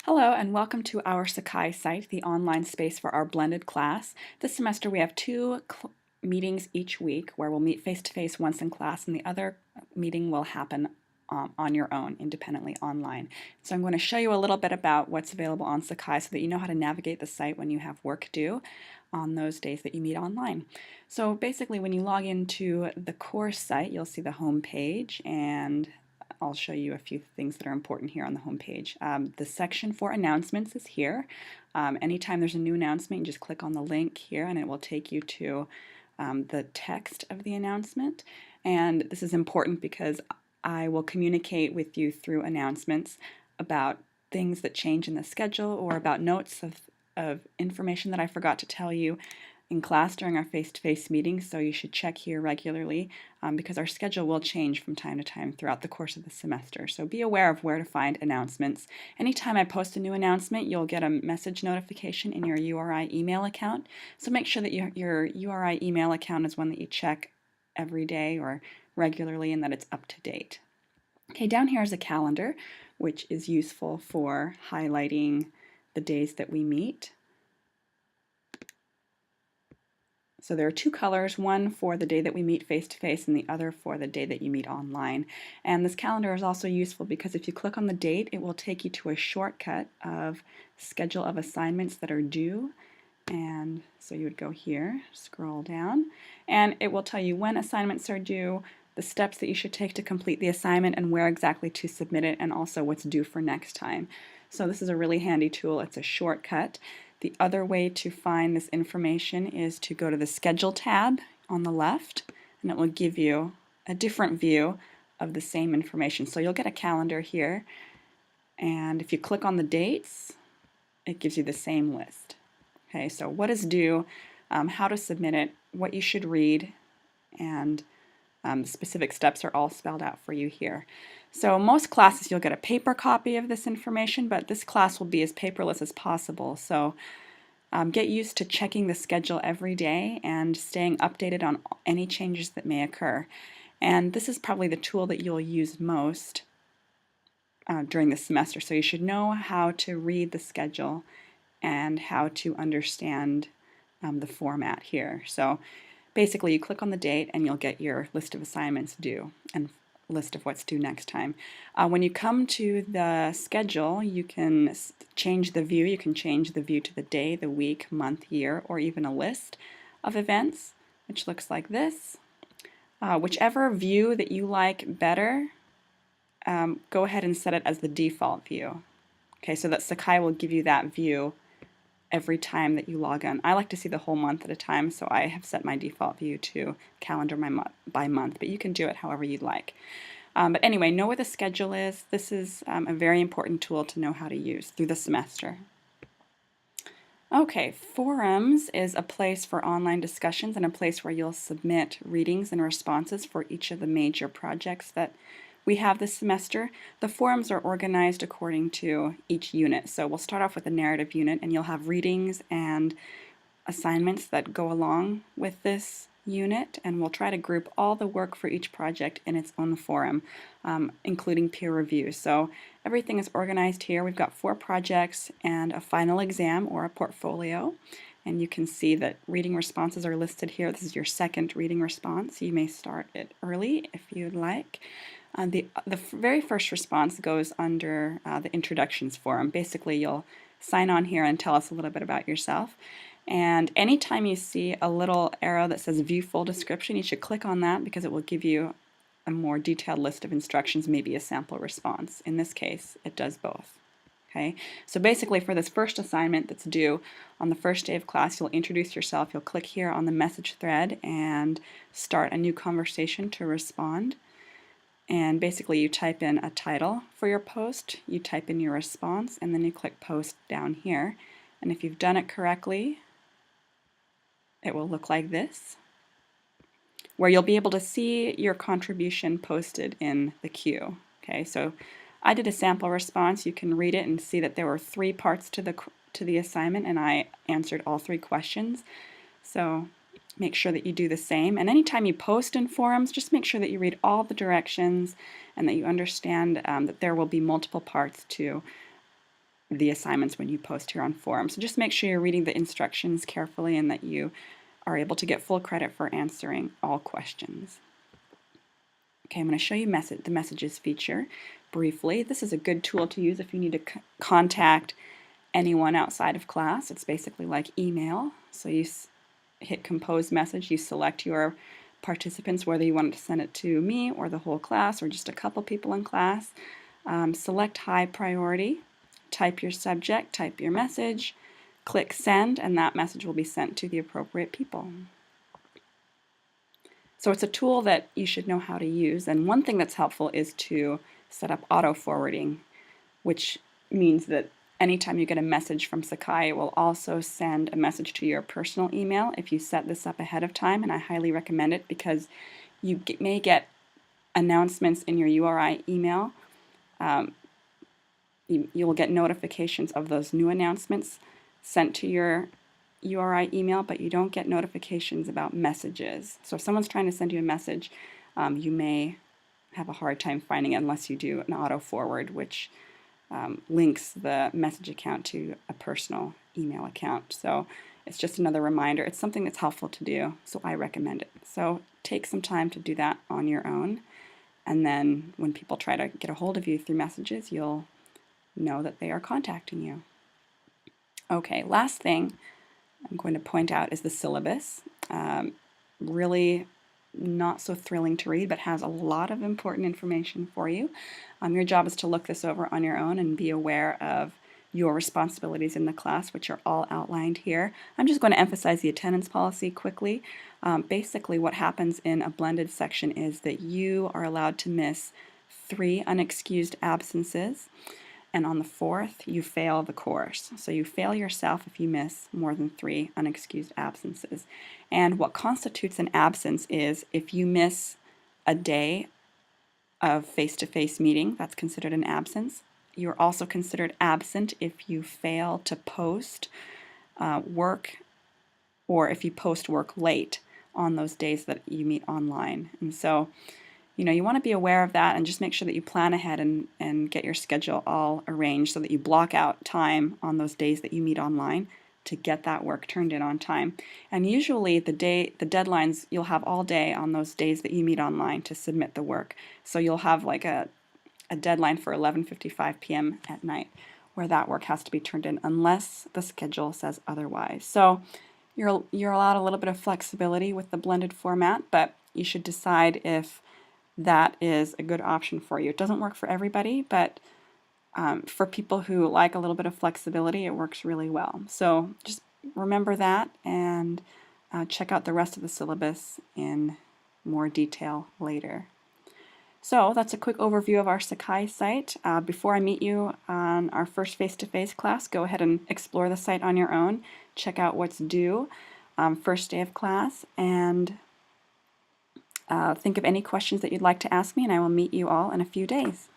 Hello and welcome to our Sakai site, the online space for our blended class. This semester we have two meetings each week where we'll meet face-to-face once in class and the other meeting will happen on your own, independently online. So I'm going to show you a little bit about what's available on Sakai so that you know how to navigate the site when you have work due on those days that you meet online. So basically when you log into the course site, you'll see the home page, and I'll show you a few things that are important here on the home page. The section for announcements is here. Anytime there's a new announcement, you just click on the link here and it will take you to the text of the announcement. And this is important because I will communicate with you through announcements about things that change in the schedule or about notes of information that I forgot to tell you in class during our face-to-face meetings, so you should check here regularly because our schedule will change from time to time throughout the course of the semester. So be aware of where to find announcements. Anytime I post a new announcement, you'll get a message notification in your URI email account. So make sure that your URI email account is one that you check every day or regularly and that it's up to date. Okay, down here is a calendar, which is useful for highlighting the days that we meet. So there are two colors, one for the day that we meet face-to-face and the other for the day that you meet online. And this calendar is also useful because if you click on the date, it will take you to a shortcut of schedule of assignments that are due. And so you would go here, scroll down, and it will tell you when assignments are due, the steps that you should take to complete the assignment, and where exactly to submit it, and also what's due for next time. So this is a really handy tool. It's a shortcut. The other way to find this information is to go to the Schedule tab on the left, and it will give you a different view of the same information. So you'll get a calendar here, and if you click on the dates, it gives you the same list. Okay, so what is due, how to submit it, what you should read, and the specific steps are all spelled out for you here. So most classes you'll get a paper copy of this information, but this class will be as paperless as possible. So get used to checking the schedule every day and staying updated on any changes that may occur. And this is probably the tool that you'll use most during the semester. So you should know how to read the schedule and how to understand the format here. So basically you click on the date and you'll get your list of assignments due and list of what's due next time. When you come to the schedule, you can change the view. You can change the view to the day, the week, month, year, or even a list of events, which looks like this. Whichever view that you like better, go ahead and set it as the default view. Okay, so that Sakai will give you that view every time that you log in. I like to see the whole month at a time, so I have set my default view to calendar by month, but you can do it however you'd like. But anyway, know where the schedule is. This is a very important tool to know how to use through the semester. Okay, forums is a place for online discussions and a place where you'll submit readings and responses for each of the major projects that we have this semester. The forums are organized according to each unit. So we'll start off with the narrative unit, and you'll have readings and assignments that go along with this unit, and we'll try to group all the work for each project in its own forum, including peer review. So everything is organized here. We've got 4 projects and a final exam or a portfolio. And you can see that reading responses are listed here. This is your second reading response. You may start it early if you'd like. The very first response goes under the introductions forum. Basically, you'll sign on here and tell us a little bit about yourself. And anytime you see a little arrow that says view full description, you should click on that because it will give you a more detailed list of instructions, maybe a sample response. In this case, it does both. Okay, so basically for this first assignment that's due on the first day of class, you'll introduce yourself. You'll click here on the message thread and start a new conversation to respond. And basically you type in a title for your post, you type in your response, and then you click post down here. And if you've done it correctly, it will look like this, where you'll be able to see your contribution posted in the queue. Okay, so I did a sample response. You can read it and see that there were 3 parts to the assignment, and I answered all 3 questions. So make sure that you do the same. And anytime you post in forums, just make sure that you read all the directions and that you understand that there will be multiple parts to the assignments when you post here on forums. So just make sure you're reading the instructions carefully and that you are able to get full credit for answering all questions. Okay, I'm going to show you the messages feature briefly. This is a good tool to use if you need to contact anyone outside of class. It's basically like email. So you hit compose message, you select your participants, whether you want to send it to me or the whole class or just a couple people in class. Select high priority, type your subject, type your message, click send, and that message will be sent to the appropriate people. So it's a tool that you should know how to use, and one thing that's helpful is to set up auto forwarding, which means that anytime you get a message from Sakai, it will also send a message to your personal email if you set this up ahead of time, and I highly recommend it because you may get announcements in your URI email. You will get notifications of those new announcements sent to your URI email, but you don't get notifications about messages. So if someone's trying to send you a message, you may have a hard time finding it unless you do an auto forward, which links the message account to a personal email account. So it's just another reminder. It's something that's helpful to do, so I recommend it. So take some time to do that on your own, and then when people try to get a hold of you through messages, you'll know that they are contacting you. Okay, last thing I'm going to point out is the syllabus. Really not so thrilling to read, but has a lot of important information for you. Your job is to look this over on your own and be aware of your responsibilities in the class, which are all outlined here. I'm just going to emphasize the attendance policy quickly. Basically, what happens in a blended section is that you are allowed to miss 3 unexcused absences, and on the 4th, you fail the course. So you fail yourself if you miss more than 3 unexcused absences. And what constitutes an absence is if you miss a day of face-to-face meeting, that's considered an absence. You're also considered absent if you fail to post work, or if you post work late on those days that you meet online. And so you want to be aware of that and just make sure that you plan ahead and get your schedule all arranged so that you block out time on those days that you meet online to get that work turned in on time. And usually the deadlines, you'll have all day on those days that you meet online to submit the work. So you'll have like a deadline for 11:55 p.m. at night where that work has to be turned in unless the schedule says otherwise. So you're allowed a little bit of flexibility with the blended format, but you should decide if that is a good option for you. It doesn't work for everybody, but for people who like a little bit of flexibility, it works really well. So just remember that and check out the rest of the syllabus in more detail later. So that's a quick overview of our Sakai site. Before I meet you on our first face-to-face class, go ahead and explore the site on your own. Check out what's due first day of class, and think of any questions that you'd like to ask me, and I will meet you all in a few days.